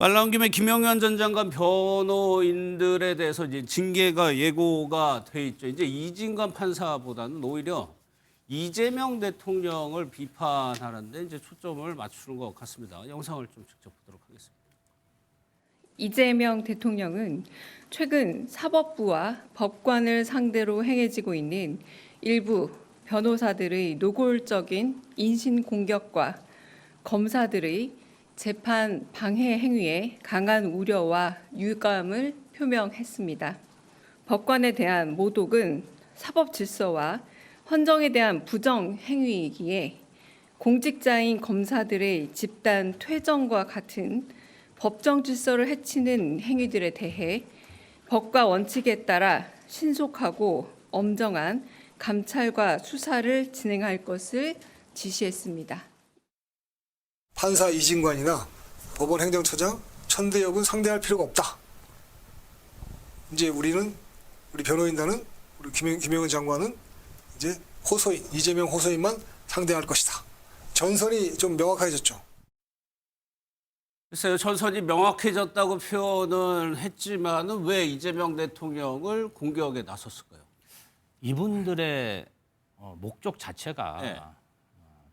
말 나온 김에 김영현 전 장관 변호인들에 대해서 이제 징계가 예고가 돼 있죠. 이제 이진관 판사보다는 오히려 이재명 대통령을 비판하는데 이제 초점을 맞추는 것 같습니다. 영상을 좀 직접 보도록 하겠습니다. 이재명 대통령은 최근 사법부와 법관을 상대로 행해지고 있는 일부 변호사들의 노골적인 인신 공격과 검사들의 재판 방해 행위에 강한 우려와 유감을 표명했습니다. 법관에 대한 모독은 사법 질서와 헌정에 대한 부정 행위이기에 공직자인 검사들의 집단 퇴정과 같은 법정 질서를 해치는 행위들에 대해 법과 원칙에 따라 신속하고 엄정한 감찰과 수사를 진행할 것을 지시했습니다. 판사 이진관이나 법원 행정처장 천대엽은 상대할 필요가 없다. 이제 우리 변호인단은 우리 김영현 장관은 이제 호소인, 이재명 호소인만 상대할 것이다. 전선이 좀 명확해졌죠. 글쎄요, 전선이 명확해졌다고 표현을 했지만은 왜 이재명 대통령을 공격에 나섰을까요? 이분들의 목적 자체가 네.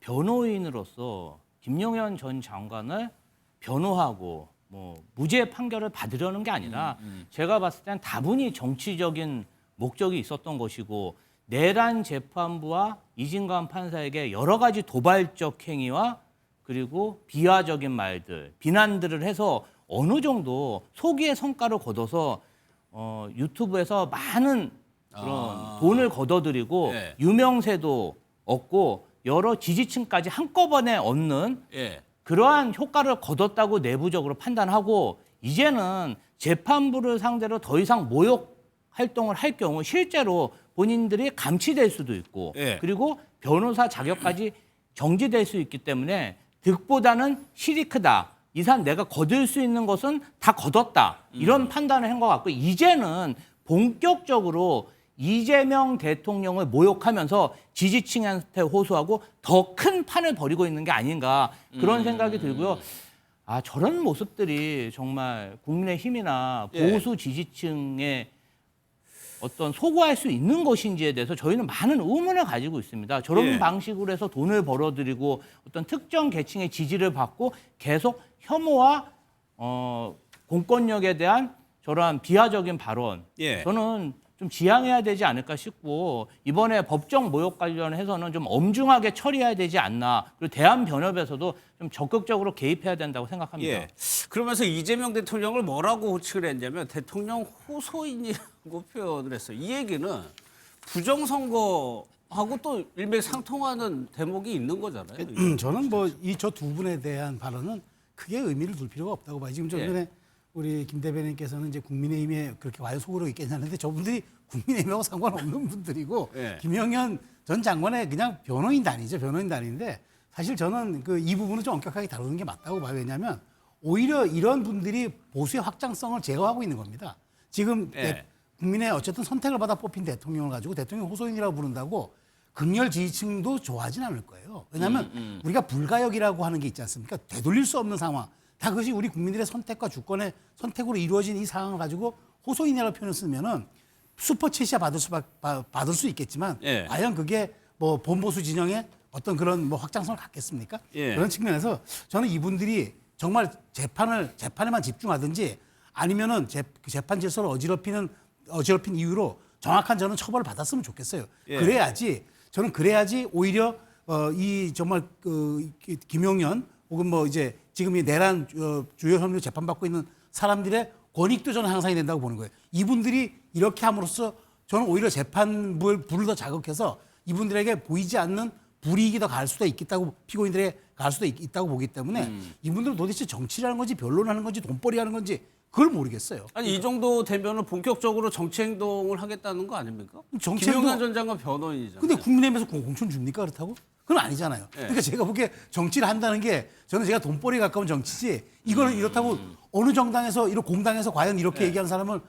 변호인으로서 김용현 전 장관을 변호하고 무죄 판결을 받으려는 게 아니라 제가 봤을 땐 다분히 정치적인 목적이 있었던 것이고 내란 재판부와 이진관 판사에게 여러 가지 도발적 행위와 그리고 비하적인 말들, 비난들을 해서 어느 정도 소기의 성과를 거둬서 유튜브에서 많은 그런 돈을 걷어들이고 네. 유명세도 얻고 여러 지지층까지 한꺼번에 얻는 예. 그러한 효과를 거뒀다고 내부적으로 판단하고 이제는 재판부를 상대로 더 이상 모욕 활동을 할 경우 실제로 본인들이 감치될 수도 있고 예. 그리고 변호사 자격까지 정지될 수 있기 때문에 득보다는 실이 크다. 이 사람 내가 거둘 수 있는 것은 다 거뒀다. 이런 판단을 한 것 같고 이제는 본격적으로 이재명 대통령을 모욕하면서 지지층한테 호소하고 더 큰 판을 벌이고 있는 게 아닌가 그런 생각이 들고요. 아 저런 모습들이 정말 국민의힘이나 예. 보수 지지층의 어떤 소구할 수 있는 것인지에 대해서 저희는 많은 의문을 가지고 있습니다. 저런 예. 방식으로 해서 돈을 벌어들이고 어떤 특정 계층의 지지를 받고 계속 혐오와 공권력에 대한 저러한 비하적인 발언 예. 저는 좀 지양해야 되지 않을까 싶고 이번에 법정 모욕 관련해서는 좀 엄중하게 처리해야 되지 않나 그리고 대한변협에서도 좀 적극적으로 개입해야 된다고 생각합니다. 예. 그러면서 이재명 대통령을 뭐라고 호칭을 했냐면 대통령 호소인이라고 표현을 했어요. 이 얘기는 부정선거하고 또 일맥상통하는 대목이 있는 거잖아요. 저는 저 두 분에 대한 발언은 크게 의미를 둘 필요가 없다고 봐요. 지금 좀 예. 전에 우리 김 대변인께서는 이제 국민의힘에 그렇게 과연 속으로 있겠냐는데 저분들이 국민의힘하고 상관없는 분들이고 예. 김영현 전 장관의 그냥 변호인단이죠. 변호인단인데 사실 저는 이 부분을 좀 엄격하게 다루는 게 맞다고 봐요. 왜냐하면 오히려 이런 분들이 보수의 확장성을 제거하고 있는 겁니다. 지금 예. 국민의 어쨌든 선택을 받아 뽑힌 대통령을 가지고 대통령 호소인이라고 부른다고 극렬 지지층도 좋아하진 않을 거예요. 왜냐하면 우리가 불가역이라고 하는 게 있지 않습니까? 되돌릴 수 없는 상황. 다 그것이 우리 국민들의 선택과 주권의 선택으로 이루어진 이 상황을 가지고 호소인이라고 표현을 쓰면은 슈퍼챗이야 받을 수 있겠지만 예. 과연 그게 본보수 진영의 어떤 그런 확장성을 갖겠습니까? 예. 그런 측면에서 저는 이분들이 정말 재판에만 집중하든지 아니면은 재판 질서를 어지럽힌 이유로 정확한 저는 처벌을 받았으면 좋겠어요. 예. 그래야지 오히려 이 정말 김용현 혹은 이제 지금 이 내란 주요 혐의로 재판받고 있는 사람들의 권익도 저는 향상이 된다고 보는 거예요. 이분들이 이렇게 함으로써 저는 오히려 재판부를 불을 더 자극해서 이분들에게 보이지 않는 불이익이 더 가할 수도 있겠다고 피고인들에게 가할 수도 있다고 보기 때문에 이분들은 도대체 정치라는 건지 변론하는 건지 돈벌이 하는 건지 그걸 모르겠어요. 아니 이 정도 되면은 본격적으로 정치 행동을 하겠다는 거 아닙니까? 정치 행동- 김용현 전 장관 변호인이잖아요. 근데 국민의힘에서 공천 줍니까 그렇다고? 그건 아니잖아요. 그러니까 제가 보기에 정치를 한다는 게 저는 제가 돈벌이에 가까운 정치지 이거는 이렇다고 어느 정당에서 공당에서 과연 이렇게 얘기하는 사람을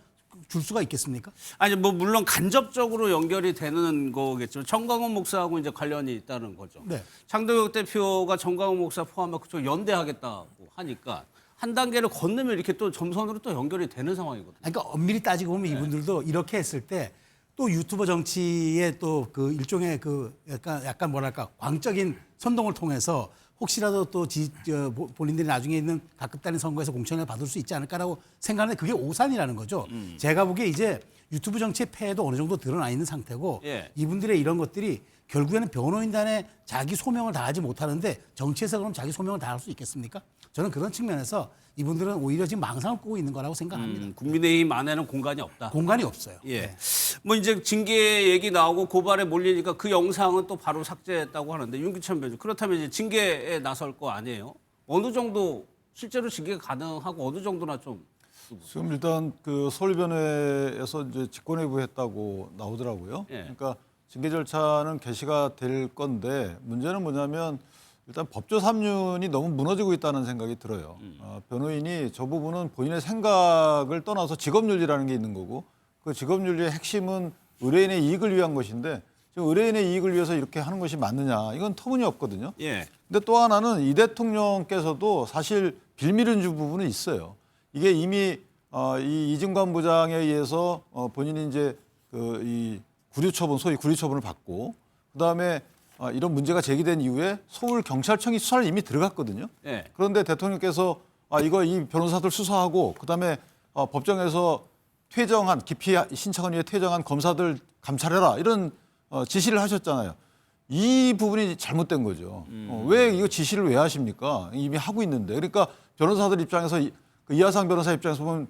줄 수가 있겠습니까? 아니 물론 간접적으로 연결이 되는 거겠죠. 정광훈 목사하고 이제 관련이 있다는 거죠. 네. 장동혁 대표가 정광훈 목사 포함해 그쪽 연대하겠다고 하니까 한 단계를 건너면 이렇게 또 점선으로 또 연결이 되는 상황이거든요. 그러니까 엄밀히 따지고 보면 이분들도 이렇게 했을 때 또 유튜버 정치의 또 그 일종의 그 약간 뭐랄까 광적인 선동을 통해서 혹시라도 또 본인들이 나중에 있는 각급 단위 선거에서 공천을 받을 수 있지 않을까라고 생각하는데 그게 오산이라는 거죠. 제가 보기에 이제 유튜브 정치의 폐해도 어느 정도 드러나 있는 상태고 예. 이분들의 이런 것들이 결국에는 변호인단에 자기 소명을 다하지 못하는데 정치에서 그럼 자기 소명을 다할 수 있겠습니까? 저는 그런 측면에서 이분들은 오히려 지금 망상을 꾸고 있는 거라고 생각합니다. 국민의힘 안에는 공간이 없다. 공간이 없어요. 예. 네. 뭐 이제 징계 얘기 나오고 고발에 몰리니까 그 영상은 또 바로 삭제했다고 하는데 윤기천 변호사 그렇다면 이제 징계에 나설 거 아니에요? 어느 정도 실제로 징계가 가능하고 어느 정도나 좀 지금 일단 그 서울변호에서 이제 직권회부했다고 나오더라고요. 예. 그러니까 징계 절차는 개시가 될 건데 문제는 뭐냐면 일단 법조 삼륜이 너무 무너지고 있다는 생각이 들어요. 변호인이 저 부분은 본인의 생각을 떠나서 직업윤리라는 게 있는 거고 그 직업윤리의 핵심은 의뢰인의 이익을 위한 것인데 지금 의뢰인의 이익을 위해서 이렇게 하는 것이 맞느냐 이건 터무니없거든요. 예. 근데 또 하나는 이 대통령께서도 사실 빌미를 준 부분은 있어요. 이게 이미 이 이진관 부장에 의해서 본인이 이제 그 이 구류처분 소위 구류처분을 받고 그다음에 이런 문제가 제기된 이후에 서울 경찰청이 수사를 이미 들어갔거든요. 예. 그런데 대통령께서 이거 이 변호사들 수사하고 그다음에 법정에서 퇴정한 기피 신청한 이후에 퇴정한 검사들 감찰해라 이런 지시를 하셨잖아요. 이 부분이 잘못된 거죠. 왜 이거 지시를 왜 하십니까? 이미 하고 있는데. 그러니까 변호사들 입장에서 그 이하상 변호사 입장에서 보면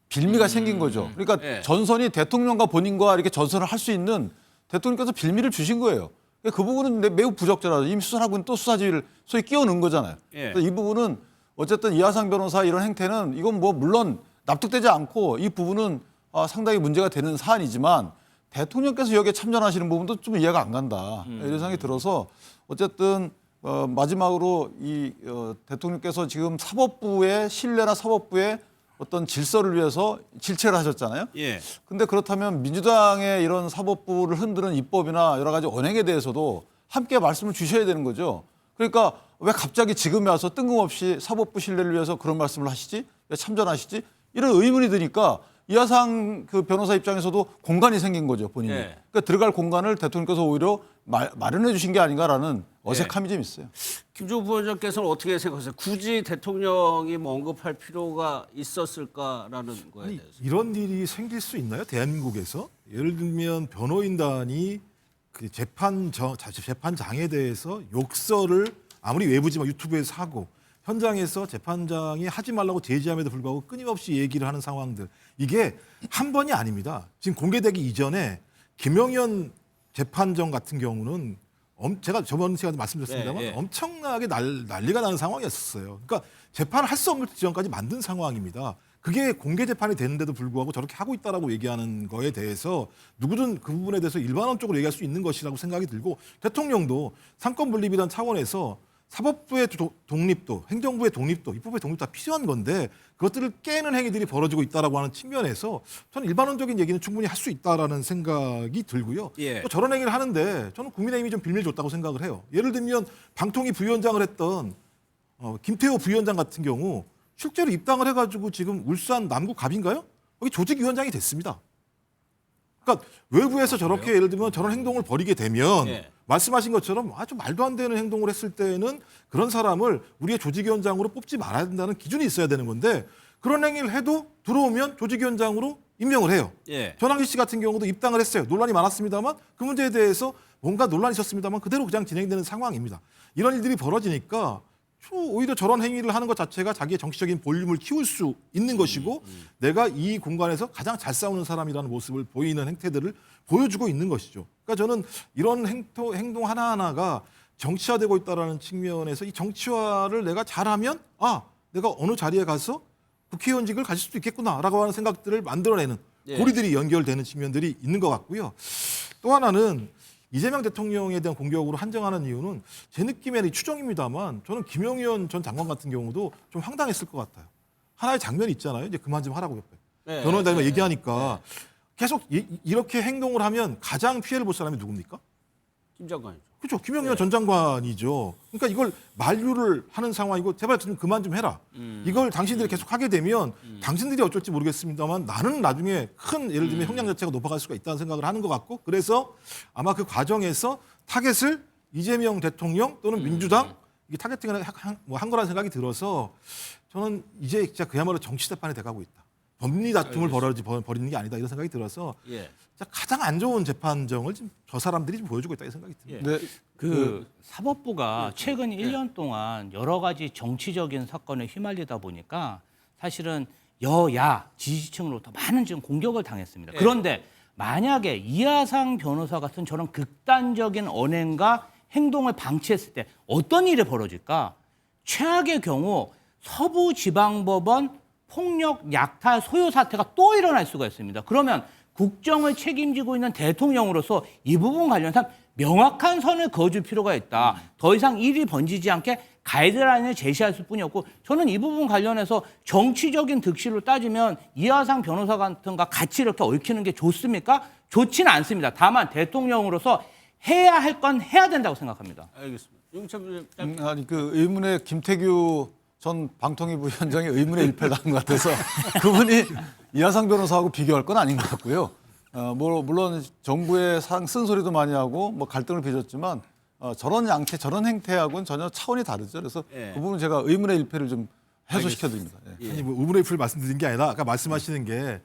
빌미가 생긴 거죠. 그러니까 예. 전선이 대통령과 본인과 이렇게 전선을 할 수 있는 대통령께서 빌미를 주신 거예요. 그 부분은 매우 부적절하죠. 이미 수사하고는 또 수사지휘를 소위 끼워 넣은 거잖아요. 예. 그래서 이 부분은 어쨌든 이하상 변호사 이런 행태는 이건 뭐 물론 납득되지 않고 이 부분은 상당히 문제가 되는 사안이지만 대통령께서 여기에 참전하시는 부분도 좀 이해가 안 간다. 이런 생각이 들어서 어쨌든 마지막으로 이 대통령께서 지금 사법부의 신뢰나 사법부의 어떤 질서를 위해서 질책을 하셨잖아요. 예. 근데 그렇다면 민주당의 이런 사법부를 흔드는 입법이나 여러 가지 언행에 대해서도 함께 말씀을 주셔야 되는 거죠. 그러니까 왜 갑자기 지금에 와서 뜬금없이 사법부 신뢰를 위해서 그런 말씀을 하시지? 왜 참전하시지? 이런 의문이 드니까 이하상 그 변호사 입장에서도 공간이 생긴 거죠, 본인이. 예. 그러니까 들어갈 공간을 대통령께서 오히려 마련해 주신 게 아닌가라는 어색함이 좀 있어요. 김종국 부원장께서는 어떻게 생각하세요? 굳이 대통령이 뭐 언급할 필요가 있었을까라는 거에 아니, 대해서. 이런 일이 생길 수 있나요? 대한민국에서 예를 들면 변호인단이 그 재판장에 대해서 욕설을 아무리 외부지만 유튜브에서 하고 현장에서 재판장이 하지 말라고 제지함에도 불구하고 끊임없이 얘기를 하는 상황들 이게 한 번이 아닙니다. 지금 공개되기 이전에 김영현 재판정 같은 경우는 제가 저번 시간에 말씀드렸습니다만 예, 예. 엄청나게 난리가 나는 상황이었어요. 그러니까 재판을 할 수 없는 지점까지 만든 상황입니다. 그게 공개 재판이 되는데도 불구하고 저렇게 하고 있다라고 얘기하는 거에 대해서 누구든 그 부분에 대해서 일반론적으로 얘기할 수 있는 것이라고 생각이 들고 대통령도 상권 분립이라는 차원에서 사법부의 독립도, 행정부의 독립도, 입법의 독립도 다 필요한 건데 그것들을 깨는 행위들이 벌어지고 있다라고 하는 측면에서 저는 일반론적인 얘기는 충분히 할 수 있다라는 생각이 들고요. 예. 또 저런 행위를 하는데 저는 국민의힘이 좀 빌미를 줬다고 생각을 해요. 예를 들면 방통위 부위원장을 했던 김태호 부위원장 같은 경우 실제로 입당을 해가지고 지금 울산 남구갑인가요? 여기 조직위원장이 됐습니다. 그러니까 외부에서 저렇게 예를 들면 저런 행동을 벌이게 되면 예. 말씀하신 것처럼 아주 말도 안 되는 행동을 했을 때는 그런 사람을 우리의 조직위원장으로 뽑지 말아야 된다는 기준이 있어야 되는 건데 그런 행위를 해도 들어오면 조직위원장으로 임명을 해요. 예. 전환기 씨 같은 경우도 입당을 했어요. 논란이 많았습니다만 그 문제에 대해서 뭔가 논란이 있었습니다만 그대로 그냥 진행되는 상황입니다. 이런 일들이 벌어지니까 오히려 저런 행위를 하는 것 자체가 자기의 정치적인 볼륨을 키울 수 있는 것이고 내가 이 공간에서 가장 잘 싸우는 사람이라는 모습을 보이는 행태들을 보여주고 있는 것이죠. 그러니까 저는 이런 행동 하나하나가 정치화되고 있다는 측면에서 이 정치화를 내가 잘하면 내가 어느 자리에 가서 국회의원직을 가질 수도 있겠구나라고 하는 생각들을 만들어내는 예. 고리들이 연결되는 측면들이 있는 것 같고요. 또 하나는 이재명 대통령에 대한 공격으로 한정하는 이유는 제 느낌에는 추정입니다만 저는 김영현 전 장관 같은 경우도 좀 황당했을 것 같아요. 하나의 장면이 있잖아요. 이제 그만 좀 하라고 옆에. 네, 변호인단이 얘기하니까 계속 이렇게 행동을 하면 가장 피해를 볼 사람이 누굽니까? 김 장관이죠. 그렇죠. 김영현 전 장관이죠. 그러니까 이걸 만류를 하는 상황이고 제발 좀 그만 좀 해라. 이걸 당신들이 계속 하게 되면 당신들이 어쩔지 모르겠습니다만 나는 나중에 큰 예를 들면 형량 자체가 높아갈 수가 있다는 생각을 하는 것 같고 그래서 아마 그 과정에서 타겟을 이재명 대통령 또는 민주당 이게 타겟팅을 한 거라는 생각이 들어서 저는 이제 진짜 그야말로 정치 재판이 돼가고 있다. 법리 다툼을 벌이는 게 아니다 이런 생각이 들어서 예. 진짜 가장 안 좋은 재판정을 지금 저 사람들이 지금 보여주고 있다 이 생각이 듭니다. 네. 그 사법부가 최근 1년 동안 여러 가지 정치적인 사건에 휘말리다 보니까 사실은 여야 지지층으로부터 많은 지금 공격을 당했습니다. 그런데 만약에 이하상 변호사 같은 저런 극단적인 언행과 행동을 방치했을 때 어떤 일이 벌어질까? 최악의 경우 서부지방법원 폭력 약탈 소요 사태가 또 일어날 수가 있습니다. 그러면 국정을 책임지고 있는 대통령으로서 이 부분 관련해서 명확한 선을 그어줄 필요가 있다. 더 이상 일이 번지지 않게 가이드라인을 제시할 뿐이었고 저는 이 부분 관련해서 정치적인 득실로 따지면 이하상 변호사 같은가 같이 이렇게 얽히는 게 좋습니까? 좋지는 않습니다. 다만 대통령으로서 해야 할 건 해야 된다고 생각합니다. 알겠습니다. 용찬 부장님. 아니 그 의문의 김태규 전 방통위부 위원장의 의문의 일패를 한 것 같아서 그분이 이하상 변호사하고 비교할 건 아닌 것 같고요. 뭐 물론 정부의 쓴소리도 많이 하고 뭐 갈등을 빚었지만 저런 양태, 저런 행태하고는 전혀 차원이 다르죠. 그래서 예. 그 부분 제가 의문의 일패를 좀 해소시켜 드립니다. 예. 아니 뭐 의문의 풀 말씀드린 게 아니라 아까 말씀하시는 게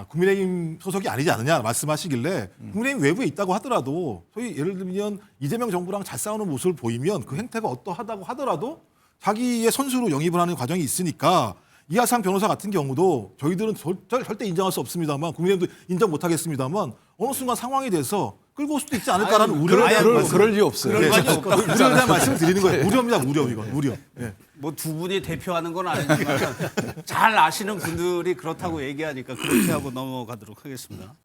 국민의힘 소속이 아니지 않느냐 말씀하시길래 국민의힘 외부에 있다고 하더라도 소위 예를 들면 이재명 정부랑 잘 싸우는 모습을 보이면 그 행태가 어떠하다고 하더라도 자기의 선수로 영입을 하는 과정이 있으니까 이하상 변호사 같은 경우도 저희들은 절대 인정할 수 없습니다만 국민의힘도 인정 못하겠습니다만 어느 순간 상황이 돼서 끌고 올 수도 있지 않을까라는 우려를 그럴 리 없어요. 우려에 대한 말씀을 드리는 거예요. 우려입니다. 우려 이건 우려. 예. 뭐 두 분이 대표하는 건 아니지만 잘 아시는 분들이 그렇다고 얘기하니까 그렇게 하고 넘어가도록 하겠습니다.